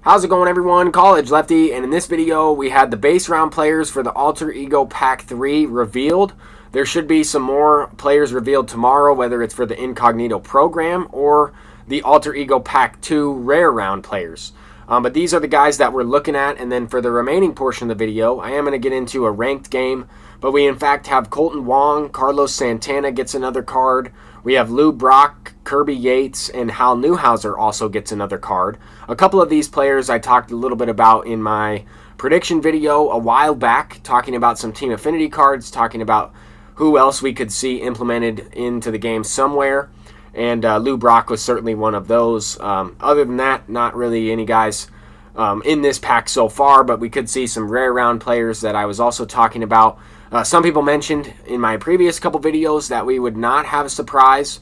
How's it going, everyone? College Lefty, and in this video we had the base round players for the Alter Ego Pack 3 revealed. There should be some more players revealed tomorrow, whether it's for the Incognito program or the Alter Ego Pack 2 rare round players. But these are the guys that we're looking at, and then for the remaining portion of the video, I am going to get into a ranked game. But we in fact have Colton Wong, Carlos Santana gets another card. We have Lou Brock, Kirby Yates, and Hal Newhouser also gets another card. A couple of these players I talked a little bit about in my prediction video a while back, talking about some Team Affinity cards, talking about who else we could see implemented into the game somewhere. And Lou Brock was certainly one of those. Other than that, not really any guys in this pack so far, but we could see some rare round players that I was also talking about. Some people mentioned in my previous couple videos that we would not have a surprise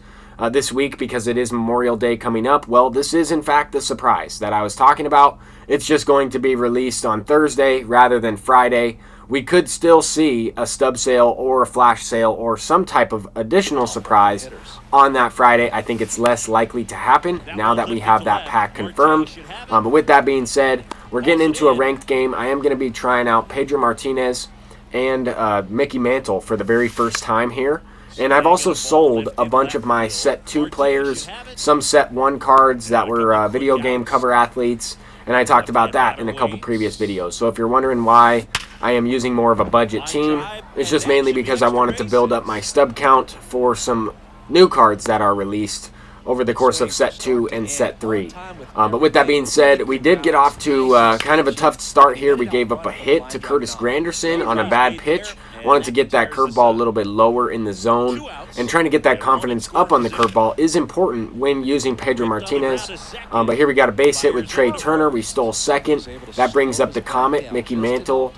this week because it is Memorial Day coming up. Well, this is in fact the surprise that I was talking about. It's just going to be released on Thursday rather than Friday. We could still see a stub sale or a flash sale or some type of additional surprise on that Friday. I think it's less likely to happen now that we have that pack confirmed. But with that being said, we're getting into a ranked game. I am going to be trying out Pedro Martinez and Mickey Mantle for the very first time here. And I've also sold a bunch of my Set 2 players, some Set 1 cards that were video game cover athletes, and I talked about that in a couple previous videos. So if you're wondering why I am using more of a budget team, it's just mainly because I wanted to build up my stub count for some new cards that are released over the course of Set 2 and Set 3. But with that being said, we did get off to kind of a tough start here. We gave up a hit to Curtis Granderson on a bad pitch. Wanted to get that curveball a little bit lower in the zone, and trying to get that confidence up on the curveball is important when using Pedro Martinez. But here we got a base hit with Trey Turner. We stole second. That brings up the Comet, Mickey Mantle,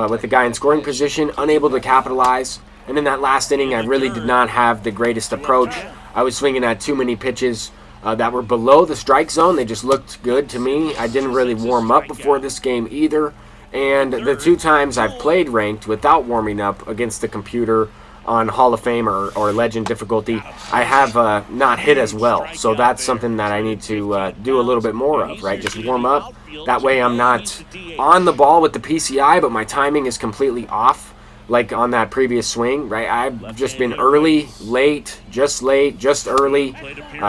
with the guy in scoring position, unable to capitalize. And in that last inning, I really did not have the greatest approach. I was swinging at too many pitches that were below the strike zone. They just looked good to me. I didn't really warm up before this game either. And the two times I've played ranked without warming up against the computer on Hall of Fame or Legend difficulty, I have not hit as well. So that's something that I need to do a little bit more of, right? Just warm up. That way I'm not on the ball with the PCI, but my timing is completely off, like on that previous swing, right? I've just been early, late, just early,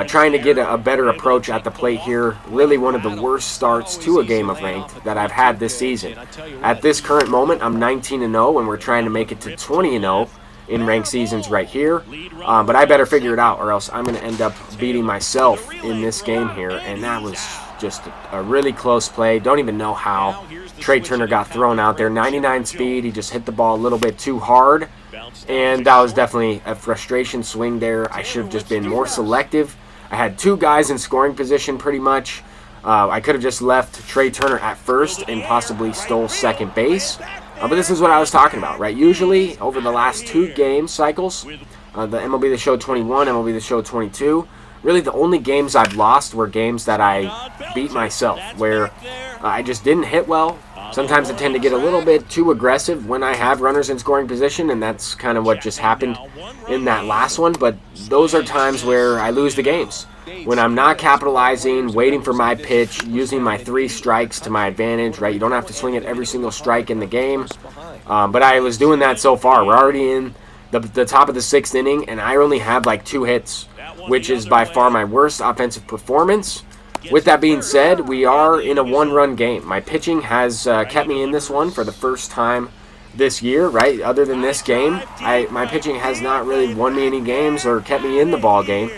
trying to get a better approach at the plate here. Really one of the worst starts to a game of ranked that I've had this season. At this current moment, I'm 19-0, and we're trying to make it to 20-0 in ranked seasons right here. But I better figure it out, or else I'm going to end up beating myself in this game here, and that was just a really close play. Don't even know how Trey Turner got thrown out there. 99 speed. He just hit the ball a little bit too hard, and that was definitely a frustration swing there. I should have just been more selective. I had two guys in scoring position pretty much. I could have just left Trey Turner at first and possibly stole second base. But this is what I was talking about, right? Usually over the last two game cycles, the MLB The Show 21, MLB The Show 22, really the only games I've lost were games that I beat myself, where I just didn't hit well. Sometimes I tend to get a little bit too aggressive when I have runners in scoring position, and that's kind of what just happened in that last one. But those are times where I lose the games. When I'm not capitalizing, waiting for my pitch, using my 3 strikes to my advantage, right? You don't have to swing at every single strike in the game. But I was doing that so far. We're already in the top of the 6th inning, and I only have like 2 hits, which is by far my worst offensive performance. With that being said, we are in a 1-run game. My pitching has kept me in this one for the first time this year, right? Other than this game, my pitching has not really won me any games or kept me in the ball game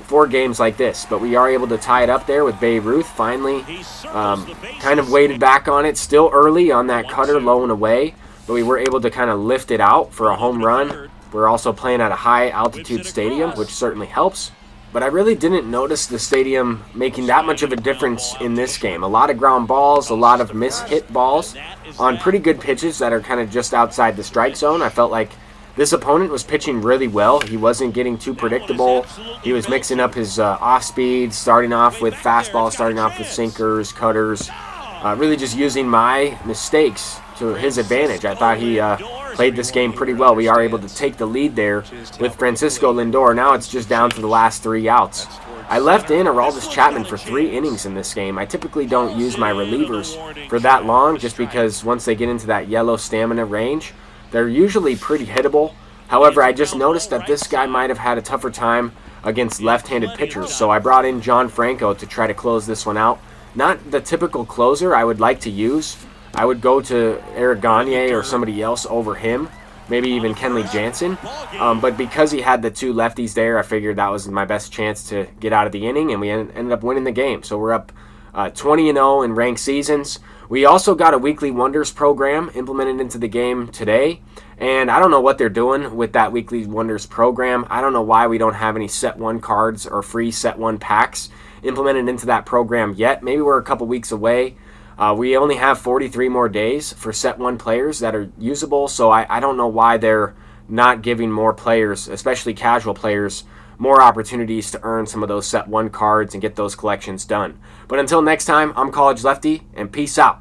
for games like this. But we are able to tie it up there with Babe Ruth finally. Kind of waited back on it, still early on that cutter low and away, but we were able to kind of lift it out for a home run. We're also playing at a high altitude stadium, which certainly helps. But I really didn't notice the stadium making that much of a difference in this game. A lot of ground balls, a lot of mis-hit balls on pretty good pitches that are kind of just outside the strike zone. I felt like this opponent was pitching really well. He wasn't getting too predictable. He was mixing up his off-speed, starting off with fastballs, starting off with sinkers, cutters, really just using my mistakes to his advantage. I thought he played this game pretty well. We are able to take the lead there with Francisco Lindor. Now it's just down to the last 3 outs. I left in Aroldis Chapman for 3 innings in this game. I typically don't use my relievers for that long just because once they get into that yellow stamina range, they're usually pretty hittable. However, I just noticed that this guy might have had a tougher time against left-handed pitchers, so I brought in John Franco to try to close this one out. Not the typical closer I would like to use. I would go to Eric Gagne or somebody else over him, maybe even Kenley Jansen. But because he had the 2 lefties there, I figured that was my best chance to get out of the inning, and we ended up winning the game. So we're up 20-0 in ranked seasons. We also got a Weekly Wonders program implemented into the game today, and I don't know what they're doing with that Weekly Wonders program. I don't know why we don't have any Set 1 cards or free Set 1 packs implemented into that program yet. Maybe we're a couple weeks away. We only have 43 more days for Set 1 players that are usable, so I don't know why they're not giving more players, especially casual players, more opportunities to earn some of those Set 1 cards and get those collections done. But until next time, I'm College Lefty, and peace out.